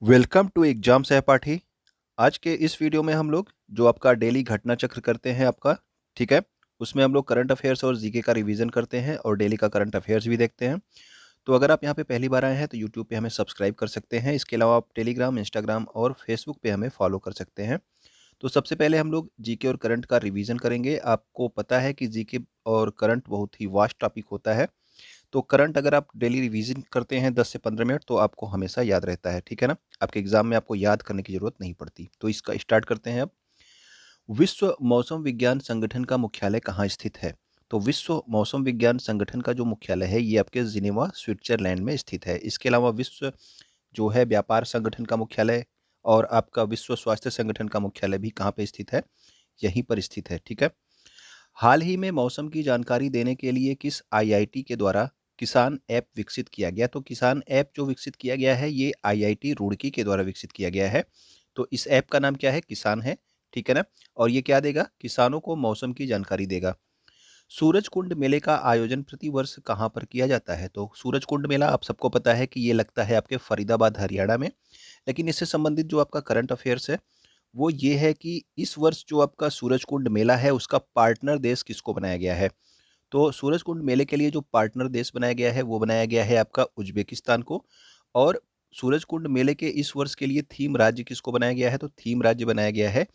Welcome to exam सहपाठी। आज के इस वीडियो में हम लोग जो आपका डेली घटना चक्र करते हैं आपका, ठीक है, उसमें हम लोग करंट अफेयर्स और जीके का रिवीजन करते हैं और डेली का करंट अफेयर्स भी देखते हैं। तो अगर आप यहाँ पे पहली बार आए हैं तो यूट्यूब पे हमें सब्सक्राइब कर सकते हैं। इसके अलावा आप टेलीग्राम, इंस्टाग्राम और फेसबुक पे हमें फॉलो कर सकते हैं। तो सबसे पहले हम लोग जीके और करंट का रिवीजन करेंगे। आपको पता है कि जीके और करंट बहुत ही वास्ट टॉपिक होता है। तो करंट अगर आप डेली रिवीजन करते हैं 10 से 15 मिनट तो आपको हमेशा याद रहता है, ठीक है ना? आपके एग्जाम में आपको याद करने की ज़रूरत नहीं पड़ती। तो इसका स्टार्ट करते हैं अब। विश्व मौसम विज्ञान संगठन का मुख्यालय कहाँ स्थित है? तो विश्व मौसम विज्ञान संगठन का जो मुख्यालय है ये आपके जिनेवा स्विट्जरलैंड में स्थित है। इसके अलावा विश्व जो है व्यापार संगठन का मुख्यालय और आपका विश्व स्वास्थ्य संगठन का मुख्यालय भी कहाँ पे स्थित है? यहीं पर स्थित है, ठीक है। हाल ही में मौसम की जानकारी देने के लिए किस आईआईटी के द्वारा किसान ऐप विकसित किया गया? तो किसान ऐप जो विकसित किया गया है ये आईआईटी रुड़की के द्वारा विकसित किया गया है। तो इस ऐप का नाम क्या है? किसान है, ठीक है ना? और ये क्या देगा? किसानों को मौसम की जानकारी देगा। सूरज कुंड मेले का आयोजन प्रतिवर्ष कहाँ पर किया जाता है? तो सूरज कुंड मेला आप सबको पता है कि ये लगता है आपके फरीदाबाद हरियाणा में। लेकिन इससे संबंधित जो आपका करंट अफेयर्स है वो ये है कि इस वर्ष जो आपका सूरज कुंड मेला है उसका पार्टनर देश किसको बनाया गया है? तो सूरज कुंड मेले के लिए जो पार्टनर देश बनाया गया है वो बनाया गया है आपका उज्बेकिस्तान को। और सूरज कुंड मेले के इस वर्ष के लिए थीम राज्य किसको बनाया गया है? तो थीम राज्य बनाया गया है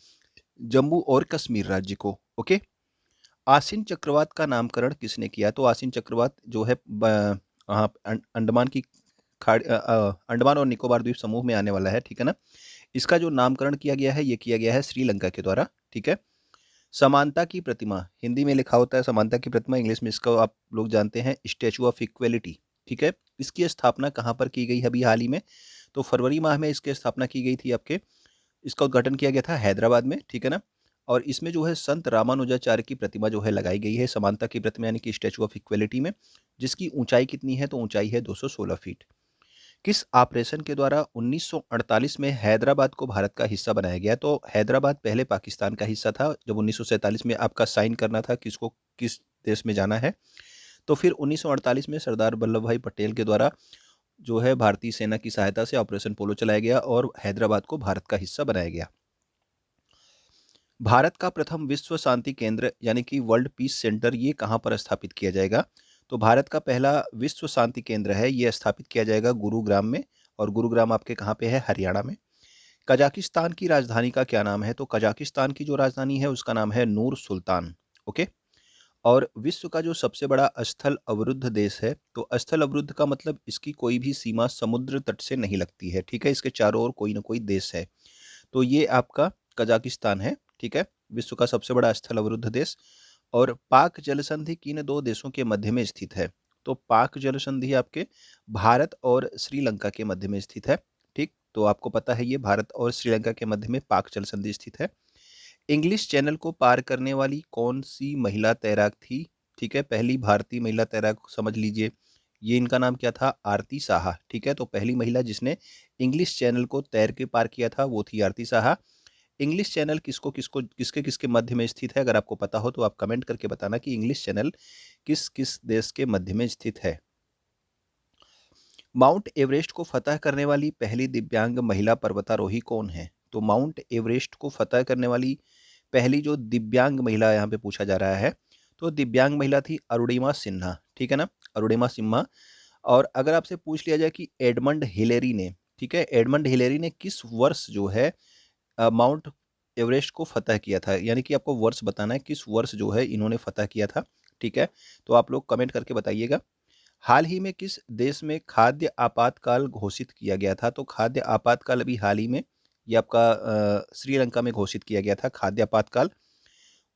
जम्मू और कश्मीर राज्य को। ओके। आसिन चक्रवात का नामकरण किसने किया? तो आसिन चक्रवात जो है अंडमान की अंडमान और निकोबार द्वीप समूह में आने वाला है, ठीक है ना? इसका जो नामकरण किया गया है ये किया गया है श्रीलंका के द्वारा, ठीक है। समानता की प्रतिमा हिंदी में लिखा होता है समानता की प्रतिमा, इंग्लिश में इसको आप लोग जानते हैं स्टैचू ऑफ इक्वेलिटी, ठीक है। इसकी स्थापना कहाँ पर की गई है अभी हाल ही में? तो फरवरी माह में इसकी स्थापना की गई थी आपके। इसका उद्घाटन किया गया था हैदराबाद में, ठीक है ना। और इसमें जो है संत रामानुजाचार्य की प्रतिमा जो है लगाई गई है समानता की प्रतिमा यानी कि स्टैचू ऑफ इक्वेलिटी में, जिसकी ऊंचाई कितनी है? तो ऊंचाई है 216 फीट। किस ऑपरेशन के द्वारा 1948 में हैदराबाद को भारत का हिस्सा बनाया गया? तो हैदराबाद पहले पाकिस्तान का हिस्सा था। जब 1947 में आपका साइन करना था किसको किस देश में जाना है, तो फिर 1948 में सरदार वल्लभ भाई पटेल के द्वारा जो है भारतीय सेना की सहायता से ऑपरेशन पोलो चलाया गया और हैदराबाद को भारत का हिस्सा बनाया गया। भारत का प्रथम विश्व शांति केंद्र यानी कि वर्ल्ड पीस सेंटर ये कहाँ पर स्थापित किया जाएगा? तो भारत का पहला विश्व शांति केंद्र है ये स्थापित किया जाएगा गुरुग्राम में। और गुरुग्राम आपके कहाँ पे है? हरियाणा में। कजाकिस्तान की राजधानी का क्या नाम है? तो कजाकिस्तान की जो राजधानी है उसका नाम है नूर सुल्तान। ओके। और विश्व का जो सबसे बड़ा स्थल अवरुद्ध देश है, तो स्थल अवरुद्ध का मतलब इसकी कोई भी सीमा समुद्र तट से नहीं लगती है, ठीक है। इसके चारों ओर कोई ना कोई देश है। तो ये आपका कजाकिस्तान है, ठीक है, विश्व का सबसे बड़ा स्थल अवरुद्ध देश। और पाक जल संधि किन दो देशों के मध्य में स्थित है? तो पाक जल संधि आपके भारत और श्रीलंका के मध्य में स्थित है, ठीक। तो आपको पता है ये भारत और श्रीलंका के मध्य में पाक जल संधि स्थित है। इंग्लिश चैनल को पार करने वाली कौन सी महिला तैराक थी? ठीक है, पहली भारतीय महिला तैराक समझ लीजिए। ये इनका नाम क्या था? आरती साहा, ठीक है। तो पहली महिला जिसने इंग्लिश चैनल को तैर के पार किया था वो थी आरती साहा। इंग्लिश चैनल किसको किसको किसके किसके मध्य में स्थित है? अगर आपको पता हो तो आप कमेंट करके बताना कि इंग्लिश चैनल किस किस देश के मध्य में स्थित है। माउंट एवरेस्ट को फतह करने वाली पहली दिव्यांग महिला पर्वतारोही कौन है? तो माउंट एवरेस्ट को फतह करने वाली पहली जो दिव्यांग महिला यहाँ पे पूछा जा रहा है, तो दिव्यांग महिला थी अरुणिमा सिन्हा, ठीक है ना, अरुणिमा सिन्हा। और अगर आपसे पूछ लिया जाए कि एडमंड हिलेरी ने, ठीक है, एडमंड हिलेरी ने किस वर्ष जो है माउंट एवरेस्ट को फतह किया था, यानी कि आपको वर्ष बताना है किस वर्ष जो है इन्होंने फतह किया था, ठीक है। तो आप लोग कमेंट करके बताइएगा। हाल ही में किस देश में खाद्य आपातकाल घोषित किया गया था? तो खाद्य आपातकाल अभी हाल ही में ये आपका श्रीलंका में घोषित किया गया था खाद्य आपातकाल।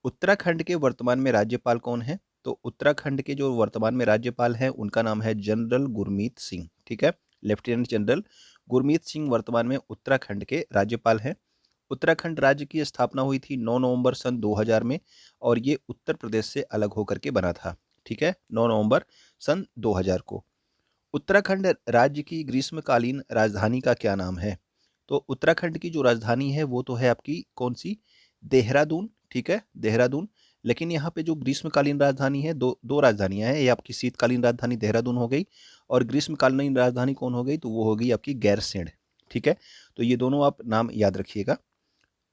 उत्तराखंड के वर्तमान में राज्यपाल कौन है? तो उत्तराखंड के जो वर्तमान में राज्यपाल हैं उनका नाम है जनरल गुरमीत सिंह, ठीक है। लेफ्टिनेंट जनरल गुरमीत सिंह वर्तमान में उत्तराखंड के राज्यपाल हैं। उत्तराखंड राज्य की स्थापना हुई थी 9 नवंबर सन 2000 में और ये उत्तर प्रदेश से अलग होकर के बना था, ठीक है, 9 नवंबर सन 2000 को। उत्तराखंड राज्य की ग्रीष्मकालीन राजधानी का क्या नाम है? तो उत्तराखंड की जो राजधानी है वो तो है आपकी कौन सी? देहरादून, ठीक है, देहरादून। लेकिन यहाँ पे जो ग्रीष्मकालीन राजधानी है, दो दो राजधानियाँ हैं। ये आपकी शीतकालीन राजधानी देहरादून हो गई और ग्रीष्मकालीन राजधानी कौन हो गई? तो वो हो गई आपकी गैरसेंण, ठीक है, तो ये दोनों आप नाम याद रखिएगा।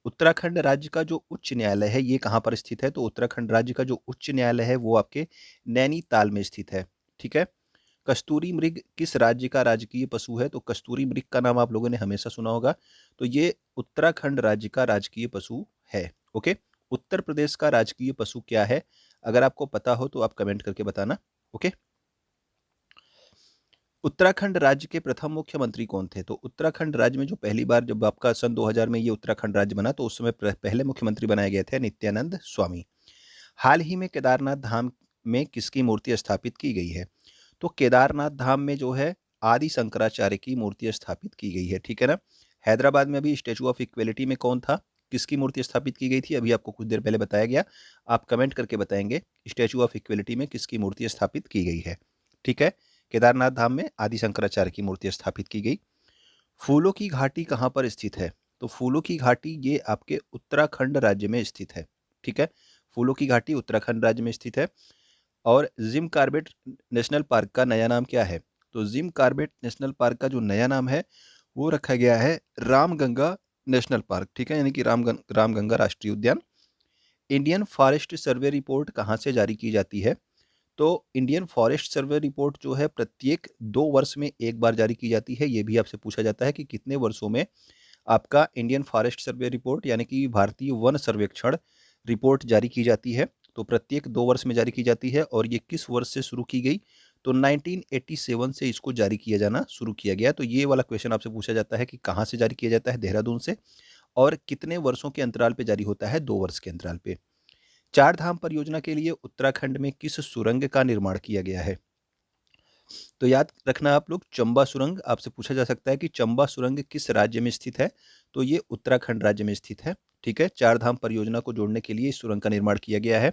उत्तराखंड राज्य का जो उच्च न्यायालय है ये कहाँ पर स्थित है? तो उत्तराखंड राज्य का जो उच्च न्यायालय है वो आपके नैनीताल में स्थित है। ठीक है। कस्तूरी मृग किस राज्य का राजकीय पशु है? तो कस्तूरी मृग का नाम आप लोगों ने हमेशा सुना होगा, तो ये उत्तराखंड राज्य का राजकीय पशु है। ओके। उत्तर प्रदेश का राजकीय पशु क्या है? अगर आपको पता हो तो आप कमेंट करके बताना। ओके। उत्तराखंड राज्य के प्रथम मुख्यमंत्री कौन थे? तो उत्तराखंड राज्य में जो पहली बार जब आपका सन 2000 में ये उत्तराखंड राज्य बना तो उस समय पहले मुख्यमंत्री बनाए गए थे नित्यानंद स्वामी। हाल ही में केदारनाथ धाम में किसकी मूर्ति स्थापित की गई है? तो केदारनाथ धाम में जो है आदि शंकराचार्य की मूर्ति स्थापित की गई है। ठीक है ना। हैदराबाद में अभी स्टैचू ऑफ इक्वेलिटी में कौन था, किसकी मूर्ति स्थापित की गई थी? अभी आपको कुछ देर पहले बताया गया, आप कमेंट करके बताएंगे स्टैचू ऑफ इक्वेलिटी में किसकी मूर्ति स्थापित की गई है। ठीक है। केदारनाथ धाम में आदि शंकराचार्य की मूर्ति स्थापित की गई। फूलों की घाटी कहाँ पर स्थित है? तो फूलों की घाटी ये आपके उत्तराखंड राज्य में स्थित है। ठीक है। फूलों की घाटी उत्तराखंड राज्य में स्थित है। और जिम कॉर्बेट नेशनल पार्क का नया नाम क्या है? तो जिम कॉर्बेट नेशनल पार्क का जो नया नाम है वो रखा गया है रामगंगा नेशनल पार्क। ठीक है, यानी कि रामगंगा राष्ट्रीय उद्यान। इंडियन फॉरेस्ट सर्वे रिपोर्ट कहाँ से जारी की जाती है? तो इंडियन फॉरेस्ट सर्वे रिपोर्ट जो है प्रत्येक 2 वर्ष में एक बार जारी की जाती है। ये भी आपसे पूछा जाता है कि कितने वर्षों में आपका इंडियन फॉरेस्ट सर्वे रिपोर्ट यानी कि भारतीय वन सर्वेक्षण रिपोर्ट जारी की जाती है? तो प्रत्येक 2 वर्ष में जारी की जाती है। और ये किस वर्ष से शुरू की गई? तो 1987 से इसको जारी किया जाना शुरू किया गया। तो ये वाला क्वेश्चन आपसे पूछा जाता है कि कहाँ से जारी किया जाता है? देहरादून से। और कितने वर्षों के अंतराल पे जारी होता है? 2 वर्ष के अंतराल पे। चार धाम परियोजना के लिए उत्तराखंड में किस सुरंग का निर्माण किया गया है? तो याद रखना आप लोग, चंबा सुरंग आपसे पूछा जा सकता है कि चंबा सुरंग किस राज्य में स्थित है? तो ये उत्तराखंड राज्य में स्थित है। ठीक है। चार धाम परियोजना को जोड़ने के लिए इस सुरंग का निर्माण किया गया है।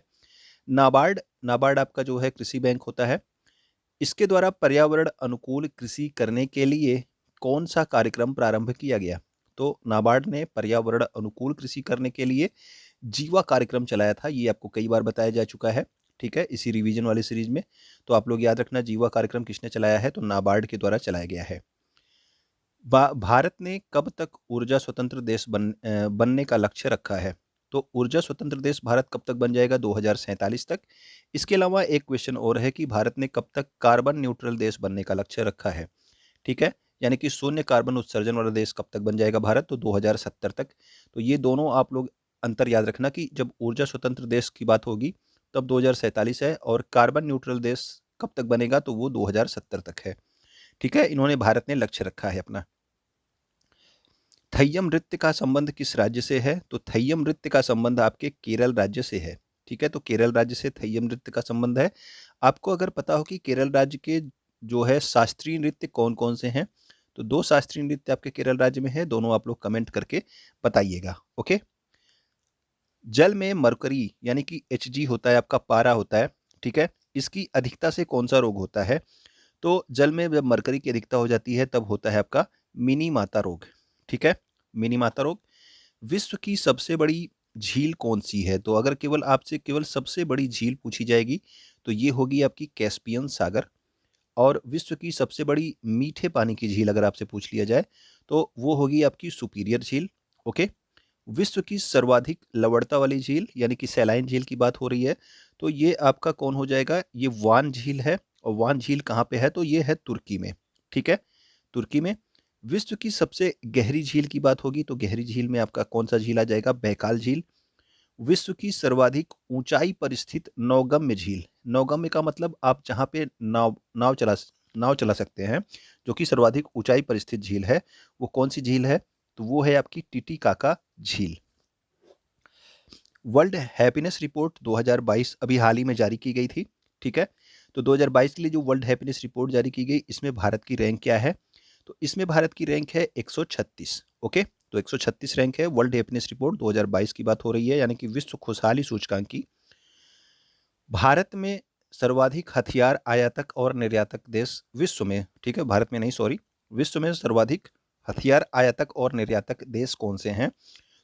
नाबार्ड नाबार्ड आपका जो है कृषि बैंक होता है। इसके द्वारा पर्यावरण अनुकूल कृषि करने के लिए कौन सा कार्यक्रम प्रारंभ किया गया? तो नाबार्ड ने पर्यावरण अनुकूल कृषि करने के लिए जीवा कार्यक्रम चलाया था। ये आपको कई बार बताया जा चुका है। ठीक है, इसी रिवीजन वाली सीरीज में। तो आप लोग याद रखना जीवा कार्यक्रम किसने चलाया है? तो नाबार्ड के द्वारा चलाया गया है। भारत ने कब तक ऊर्जा स्वतंत्र देश बनने का लक्ष्य रखा है? तो ऊर्जा स्वतंत्र देश भारत कब तक बन जाएगा? 2047 तक। इसके अलावा एक क्वेश्चन और है कि भारत ने कब तक कार्बन न्यूट्रल देश बनने का लक्ष्य रखा है? ठीक है, यानी कि शून्य कार्बन उत्सर्जन वाला देश कब तक बन जाएगा भारत? तो 2070 तक। तो ये दोनों आप लोग अंतर याद रखना कि जब ऊर्जा स्वतंत्र देश की बात होगी तब 2047 है, और कार्बन न्यूट्रल देश कब तक बनेगा? तो वो 2070 तक है। ठीक है, इन्होंने भारत ने लक्ष्य रखा है अपना। थय्यम नृत्य का संबंध किस राज्य से है? तो थय्यम नृत्य का संबंध आपके केरल राज्य से है। ठीक है, तो केरल राज्य से थय्यम नृत्य का संबंध है। आपको अगर पता हो कि केरल राज्य के जो है शास्त्रीय नृत्य कौन कौन से हैं, तो 2 शास्त्रीय नृत्य आपके केरल राज्य में है। दोनों आप लोग कमेंट करके बताइएगा। ओके। जल में मरकरी यानी कि Hg होता है, आपका पारा होता है। ठीक है, इसकी अधिकता से कौन सा रोग होता है? तो जल में जब मरकरी की अधिकता हो जाती है तब होता है आपका मिनी माता रोग। ठीक है, मिनी माता रोग। विश्व की सबसे बड़ी झील कौन सी है? तो अगर केवल आपसे केवल सबसे बड़ी झील पूछी जाएगी तो ये होगी आपकी कैस्पियन सागर। और विश्व की सबसे बड़ी मीठे पानी की झील अगर आपसे पूछ लिया जाए तो वो होगी आपकी सुपीरियर झील। ओके। विश्व की सर्वाधिक लवणता वाली झील यानी कि सैलाइन झील की बात हो रही है, तो ये आपका कौन हो जाएगा? ये वान झील है। और वान झील कहाँ पे है? तो ये है तुर्की में। ठीक है, तुर्की में। विश्व की सबसे गहरी झील की बात होगी तो गहरी झील में आपका कौन सा झील आ जाएगा? बैकाल झील। विश्व की सर्वाधिक ऊंचाई पर स्थित नौगम्य झील, नौगम्य का मतलब आप जहाँ पे नाव चला सकते हैं, जो कि सर्वाधिक ऊंचाई पर स्थित झील है, वो कौन सी झील है? तो वो है आपकी टिटिकाका झील। वर्ल्ड हैप्पीनेस रिपोर्ट 2022 अभी हाल ही में जारी की गई थी। ठीक है, तो 2022 के लिए जो वर्ल्ड हैप्पीनेस रिपोर्ट जारी की गई इसमें भारत की रैंक क्या है? तो इसमें भारत की रैंक है 136। ओके, तो 136 रैंक है। वर्ल्ड हैप्पीनेस रिपोर्ट 2022 की बात हो रही है, यानी कि विश्व खुशहाली सूचकांक की। भारत में सर्वाधिक हथियार आयातक और निर्यातक देश विश्व में, ठीक है, भारत में नहीं, सॉरी, विश्व में सर्वाधिक हथियार आयातक और निर्यातक देश कौन से हैं?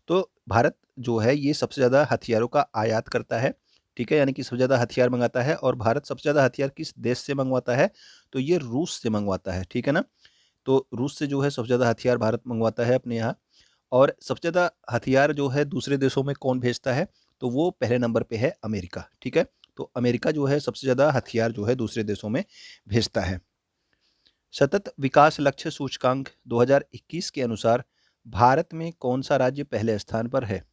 तो भारत जो है ये सबसे ज़्यादा हथियारों का आयात करता है। ठीक है, यानी कि सबसे ज़्यादा हथियार मंगाता है। और भारत सबसे ज़्यादा हथियार किस देश से मंगवाता है? तो ये रूस से मंगवाता है। ठीक है ना। तो रूस से जो है सबसे ज़्यादा हथियार भारत मंगवाता है अपने यहाँ। और सबसे ज़्यादा हथियार जो है दूसरे देशों में कौन भेजता है, तो वो पहले नंबर पे है अमेरिका। ठीक है, तो अमेरिका जो है सबसे ज़्यादा हथियार जो है दूसरे देशों में भेजता है। सतत विकास लक्ष्य सूचकांक 2021 के अनुसार भारत में कौन सा राज्य पहले स्थान पर है?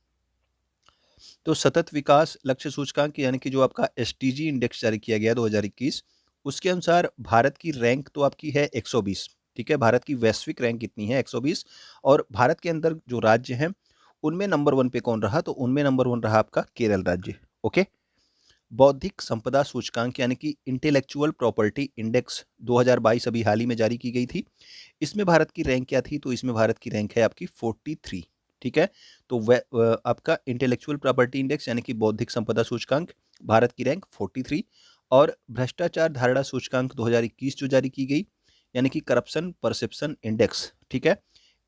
तो सतत विकास लक्ष्य सूचकांक यानी कि जो आपका एसटीजी इंडेक्स जारी किया गया 2021, उसके अनुसार भारत की रैंक तो आपकी है 120। ठीक है, भारत की वैश्विक रैंक कितनी है? 120। और भारत के अंदर जो राज्य हैं उनमें नंबर 1 पे कौन रहा? तो उनमें नंबर 1 रहा आपका केरल राज्य। ओके। बौद्धिक संपदा सूचकांक यानी कि इंटेलेक्चुअल प्रॉपर्टी इंडेक्स 2022 अभी हाल ही में जारी की गई थी। इसमें भारत की रैंक क्या थी? तो इसमें भारत की रैंक है आपकी 43। ठीक है, तो आपका इंटेलेक्चुअल प्रॉपर्टी इंडेक्स यानी कि बौद्धिक संपदा सूचकांक, भारत की रैंक 43। और भ्रष्टाचार धारणा सूचकांक 2021 जो जारी की गई यानी कि करप्शन परसेप्शन इंडेक्स, ठीक है,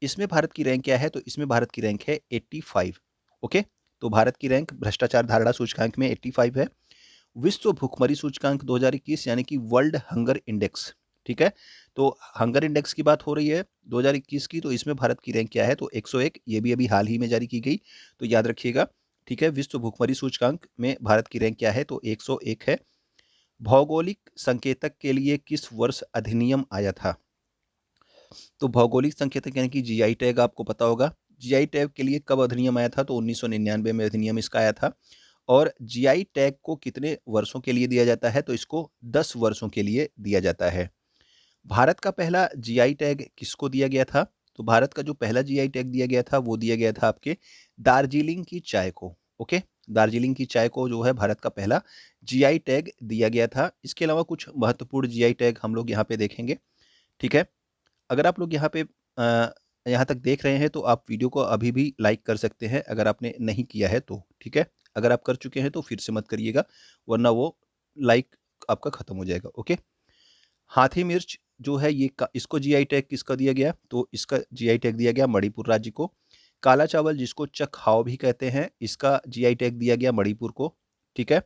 इसमें भारत की रैंक क्या है? तो इसमें भारत की रैंक है 85। ओके, तो भारत की रैंक भ्रष्टाचार धारणा सूचकांक में 85 है। विश्व भुखमरी सूचकांक 2021 यानी कि वर्ल्ड हंगर इंडेक्स, ठीक है, तो हंगर इंडेक्स की बात हो रही है 2021 की, तो इसमें भारत की रैंक क्या है? तो 101। ये भी अभी हाल ही में जारी की गई, तो याद रखिएगा। ठीक है, विश्व भुखमरी सूचकांक में भारत की रैंक क्या है? तो 101 है। भौगोलिक संकेतक के लिए किस वर्ष अधिनियम आया था? तो भौगोलिक संकेतक यानी कि जीआई टैग आपको पता होगा। जीआई टैग के लिए कब अधिनियम आया था? तो 1999 में अधिनियम इसका आया था। और जीआई टैग को कितने वर्षों के लिए दिया जाता है? तो इसको 10 वर्षों के लिए दिया जाता है। भारत का पहला जीआई टैग किसको दिया गया था? तो भारत का जो पहला जीआई टैग दिया गया था वो दिया गया था आपके दार्जिलिंग की चाय को। ओके, दार्जिलिंग की चाय को जो है भारत का पहला जीआई टैग दिया गया था। इसके अलावा कुछ महत्वपूर्ण जीआई टैग हम लोग यहाँ पे देखेंगे। ठीक है, अगर आप लोग यहाँ पे यहाँ तक देख रहे हैं तो आप वीडियो को अभी भी लाइक कर सकते हैं अगर आपने नहीं किया है तो। ठीक है, अगर आप कर चुके हैं तो फिर से मत करिएगा, वरना वो लाइक आपका खत्म हो जाएगा। ओके, हाथी मिर्च जो है ये इसको जीआई टैग किसका दिया गया? तो इसका जीआई टैग दिया गया मणिपुर राज्य को। काला चावल जिसको चकहाव भी कहते हैं, इसका जीआई टैग दिया गया मणिपुर को। ठीक है,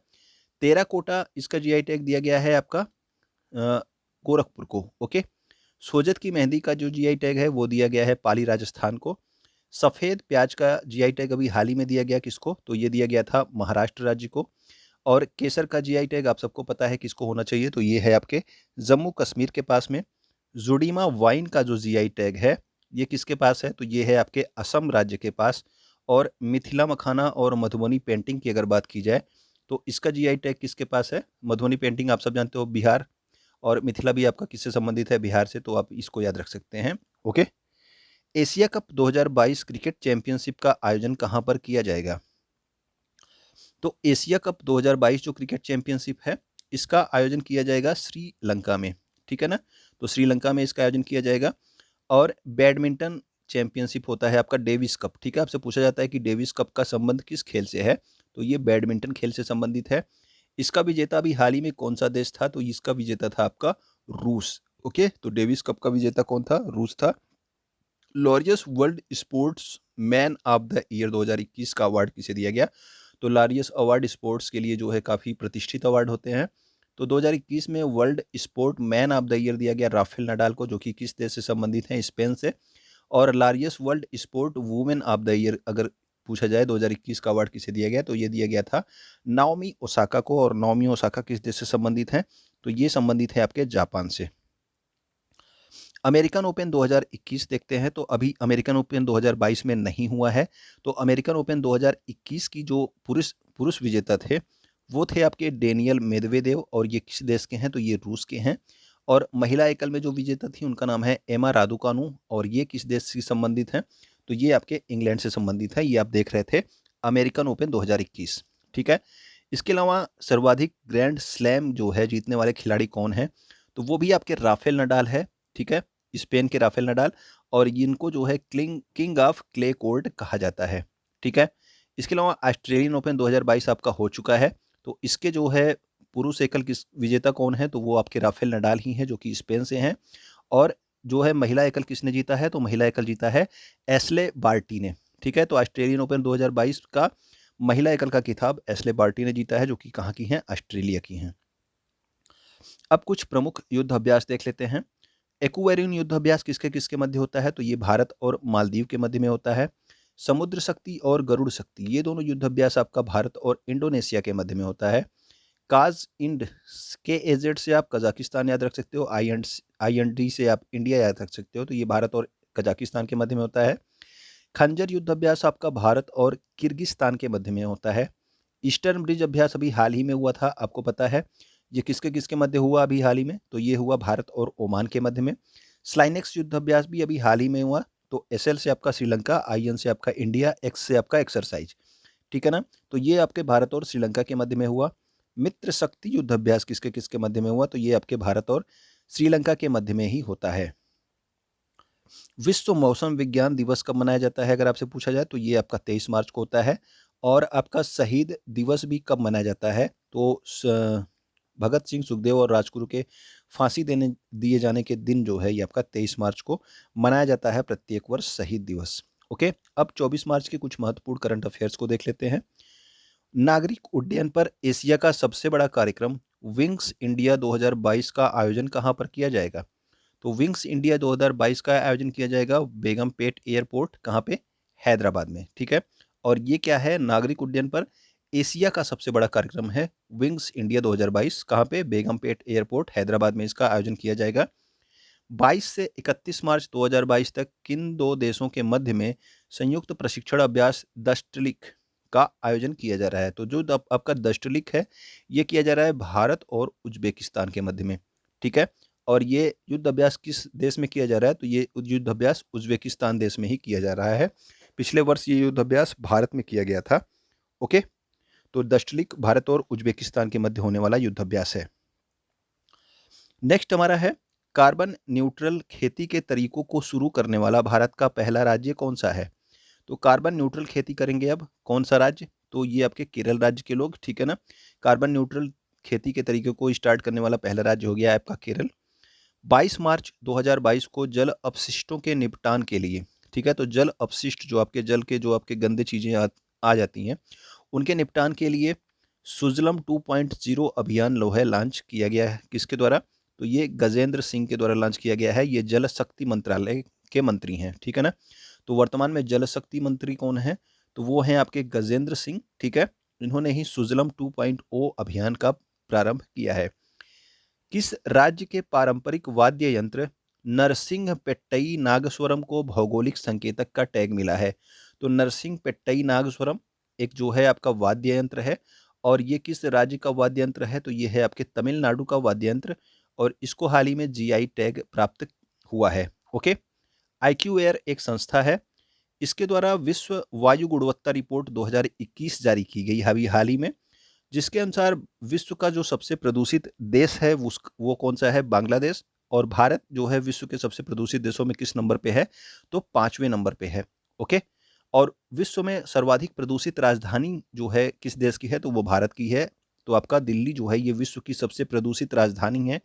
टेराकोटा इसका जीआई टैग दिया गया है आपका गोरखपुर को। ओके, सोजत की मेहंदी का जो जीआई टैग है वो दिया गया है पाली राजस्थान को। सफ़ेद प्याज का जीआई टैग अभी हाल ही में दिया गया किसको? तो ये दिया गया था महाराष्ट्र राज्य को। और केसर का जीआई टैग आप सबको पता है किसको होना चाहिए? तो ये है आपके जम्मू कश्मीर के पास में। जुडीमा वाइन का जो जीआई टैग है ये किसके पास है? तो ये है आपके असम राज्य के पास। और मिथिला मखाना और मधुबनी पेंटिंग की अगर बात की जाए तो इसका जीआई टैग किसके पास है? मधुबनी पेंटिंग आप सब जानते हो बिहार, और मिथिला भी आपका किससे संबंधित है? बिहार से, तो आप इसको याद रख सकते हैं। Okay, Asia cup 2022 cricket championship का आयोजन कहाँ पर किया जाएगा? तो एशिया कप 2022 जो क्रिकेट चैंपियनशिप है इसका आयोजन किया जाएगा श्रीलंका में। ठीक है ना, तो श्रीलंका में इसका आयोजन किया जाएगा। और बैडमिंटन चैंपियनशिप होता है आपका डेविस कप। ठीक है, आपसे पूछा जाता है कि डेविस कप का संबंध किस खेल से है? तो ये बैडमिंटन खेल से संबंधित है। इसका विजेता अभी हाल ही में कौन सा देश था? तो इसका विजेता था आपका रूस। ओके, तो डेविस कप का विजेता कौन था? रूस था। Laureus world sports man of the year 2021 का अवार्ड किसे दिया गया? तो लॉरियस अवार्ड स्पोर्ट्स के लिए जो है काफ़ी प्रतिष्ठित अवार्ड होते हैं। तो 2021 में world sport man of the year दिया गया राफेल नडाल को, जो कि किस देश से संबंधित हैं? स्पेन से। और Laureus world sport women of the year अगर पूछा जाए 2021 का अवार्ड किसे दिया गया? तो ये दिया गया था नाओमी ओसाका को। और नाओमी ओसाका किस देश से संबंधित हैं? तो ये संबंधित है आपके जापान से। अमेरिकन ओपन 2021 देखते हैं, तो अभी अमेरिकन ओपन 2022 में नहीं हुआ है। तो अमेरिकन ओपन 2021 की जो पुरुष पुरुष विजेता थे वो थे आपके डेनियल मेदवेदेव, और ये किस देश के हैं? तो ये रूस के हैं। और महिला एकल में जो विजेता थी उनका नाम है एमा रादुकानु, और ये किस देश से संबंधित हैं? तो ये आपके इंग्लैंड से संबंधित है। ये आप देख रहे थे अमेरिकन ओपन 2021। ठीक है, इसके अलावा सर्वाधिक ग्रैंड स्लैम जो है जीतने वाले खिलाड़ी कौन है? तो वो भी आपके राफेल नडाल है। ठीक है, स्पेन के राफेल नडाल। और इनको जो है किंग ऑफ क्ले कोर्ट कहा जाता है। ठीक है, इसके अलावा ऑस्ट्रेलियन ओपन 2022 आपका हो चुका है। तो इसके जो है पुरुष एकल किस विजेता कौन है? तो वो आपके राफेल नडाल ही हैं जो कि स्पेन से हैं। और जो है महिला एकल किसने जीता है? तो महिला एकल जीता है एस्ले बार्टी ने। ठीक है, तो ऑस्ट्रेलियन ओपन 2022 का महिला एकल का खिताब एस्ले बार्टी ने जीता है, जो कि कहाँ की हैं? ऑस्ट्रेलिया की हैं। अब कुछ प्रमुख युद्ध अभ्यास देख लेते हैं। एक्वारियन युद्ध अभ्यास किसके किसके मध्य होता है? तो ये भारत और मालदीव के मध्य में होता है। समुद्र शक्ति और गरुड़ शक्ति, ये दोनों युद्ध अभ्यास आपका भारत और इंडोनेशिया के मध्य में होता है। काज इंड के एजेड से आप कजाकिस्तान याद रख सकते हो, आई एंड डी से आप इंडिया याद रख सकते हो, तो ये भारत और कजाकिस्तान के मध्य में होता है। खंजर युद्ध अभ्यास आपका भारत और किर्गिस्तान के मध्य में होता है। ईस्टर्न ब्रिज अभ्यास अभी हाल ही में हुआ था, आपको पता है ये किसके किसके मध्य हुआ अभी हाल ही में? तो ये हुआ भारत और ओमान के मध्य में। स्लाइनेक्स युद्ध अभ्यास भी अभी हाल ही में हुआ, तो एसएल से आपका श्रीलंका, आईएन से आपका इंडिया, एक्स से आपका एक्सरसाइज, ठीक है ना। तो ये आपके भारत और श्रीलंका के मध्य में हुआ। मित्र शक्ति युद्ध अभ्यास किसके किसके मध्य में हुआ? तो ये आपके भारत और श्रीलंका के मध्य में ही होता है। विश्व मौसम विज्ञान दिवस कब मनाया जाता है अगर आपसे पूछा जाए? तो ये आपका 23 मार्च को होता है। और आपका शहीद दिवस भी कब मनाया जाता है? तो भगत सिंह, सुखदेव और राजगुरु के फांसी दिए जाने के दिन जो है ये आपका 23 मार्च को मनाया जाता है प्रत्येक वर्ष शहीद दिवस। ओके, अब 24 मार्च के कुछ महत्वपूर्ण करंट अफेयर्स को देख लेते हैं। नागरिक उड्डयन पर एशिया का सबसे बड़ा कार्यक्रम विंग्स इंडिया 2022 का आयोजन कहाँ पर किया जाएगा? तो विंग्स इंडिया 2022 का आयोजन किया जाएगा बेगमपेट एयरपोर्ट, कहाँ पे? हैदराबाद में, ठीक है। और ये क्या है? नागरिक उड्डयन पर एशिया का सबसे बड़ा कार्यक्रम है विंग्स इंडिया 2022, कहाँ पे? बेगमपेट एयरपोर्ट, हैदराबाद में इसका आयोजन किया जाएगा। 22 से 31 मार्च 2022 तक किन दो देशों के मध्य में संयुक्त प्रशिक्षण अभ्यास दष्टलिक का आयोजन किया जा रहा है? तो जो आपका दष्टलिक है ये किया जा रहा है भारत और उज्बेकिस्तान के मध्य में, ठीक है। और ये युद्ध अभ्यास किस देश में किया जा रहा है? तो ये युद्ध अभ्यास उज्बेकिस्तान देश में ही किया जा रहा है। पिछले वर्ष ये युद्ध अभ्यास भारत में किया गया था। ओके, तो दष्टलिक भारत और उज्बेकिस्तान के मध्य होने वाला युद्ध अभ्यास है। नेक्स्ट हमारा है कार्बन न्यूट्रल खेती के तरीकों को शुरू करने वाला भारत का पहला राज्य कौन सा है? तो कार्बन न्यूट्रल खेती करेंगे अब कौन सा राज्य? तो ये आपके केरल राज्य के लोग, ठीक है ना। कार्बन न्यूट्रल खेती के तरीके को स्टार्ट करने वाला पहला राज्य हो गया आपका केरल। 22 मार्च 2022 को जल अपशिष्टों के निपटान के लिए, ठीक है, तो जल अपशिष्ट जो आपके जल के जो आपके गंदे चीज़ें आ जाती हैं उनके निपटान के लिए सुजलम 2.0 अभियान जो है लॉन्च किया गया है। किसके द्वारा? तो ये गजेंद्र सिंह के द्वारा लॉन्च किया गया है। ये जल शक्ति मंत्रालय के मंत्री हैं, ठीक है ना। तो वर्तमान में जल शक्ति मंत्री कौन है? तो वो हैं आपके गजेंद्र सिंह, ठीक है। इन्होंने ही सुजलम 2.0 अभियान का प्रारंभ किया है। किस राज्य के पारंपरिक वाद्य यंत्र नरसिंह पेट्टई नागस्वरम को भौगोलिक संकेतक का टैग मिला है? तो नरसिंह पेट्टई नागस्वरम एक जो है आपका वाद्य यंत्र है, और ये किस राज्य का वाद्य यंत्र है? तो ये है आपके तमिलनाडु का वाद्य यंत्र, और इसको हाल ही में जीआई टैग प्राप्त हुआ है। ओके, आईक्यू एयर एक संस्था है, इसके द्वारा विश्व वायु गुणवत्ता रिपोर्ट 2021 जारी की गई अभी हाल ही में, जिसके अनुसार विश्व का जो सबसे प्रदूषित देश है वो कौन सा है? बांग्लादेश। और भारत जो है विश्व के सबसे प्रदूषित देशों में किस नंबर पे है? तो 5वें नंबर पे है। ओके, और विश्व में सर्वाधिक प्रदूषित राजधानी जो है किस देश की है? तो वो भारत की है। तो आपका दिल्ली जो है ये विश्व की सबसे प्रदूषित राजधानी है।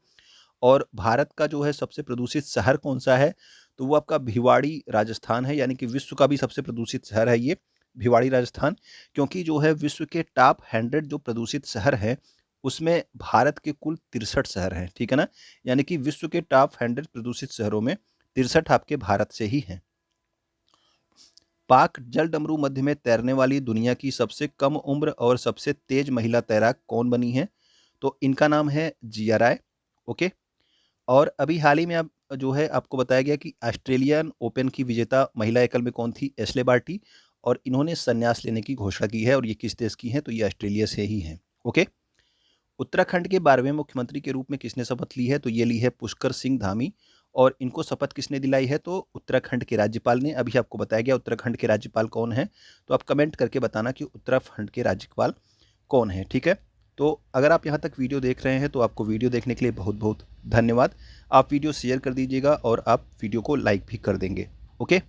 और भारत का जो है सबसे प्रदूषित शहर कौन सा है? तो वो आपका भिवाड़ी राजस्थान है, यानी कि विश्व का भी सबसे प्रदूषित शहर है ये भिवाड़ी राजस्थान। क्योंकि जो है विश्व के टॉप 100 जो प्रदूषित शहर हैं उसमें भारत के कुल 63 शहर हैं, ठीक है ना। यानी कि विश्व के टॉप 100 प्रदूषित शहरों में 63 आपके भारत से ही हैं। पाक जलडमरू मध्य में तैरने वाली दुनिया की सबसे कम उम्र और सबसे तेज महिला तैराक कौन बनी है? तो इनका नाम है जिया राय। ओके, और अभी हाल ही में अब जो है आपको बताया गया कि ऑस्ट्रेलियन ओपन की विजेता महिला एकल में कौन थी? Ashleigh Barty. और इन्होंने संन्यास लेने की घोषणा की है, और ये किस देश की हैं? तो ये ऑस्ट्रेलिया से ही हैं। ओके, उत्तराखंड के 12वें मुख्यमंत्री के रूप में किसने शपथ ली है? तो ये ली है पुष्कर सिंह धामी। और इनको शपथ किसने दिलाई है? तो उत्तराखंड के राज्यपाल ने। अभी आपको बताया गया उत्तराखंड के राज्यपाल कौन है, तो आप कमेंट करके बताना कि उत्तराखंड के राज्यपाल कौन है, ठीक है। तो अगर आप यहाँ तक वीडियो देख रहे हैं तो आपको वीडियो देखने के लिए बहुत बहुत धन्यवाद। आप वीडियो शेयर कर दीजिएगा और आप वीडियो को लाइक भी कर देंगे। ओके।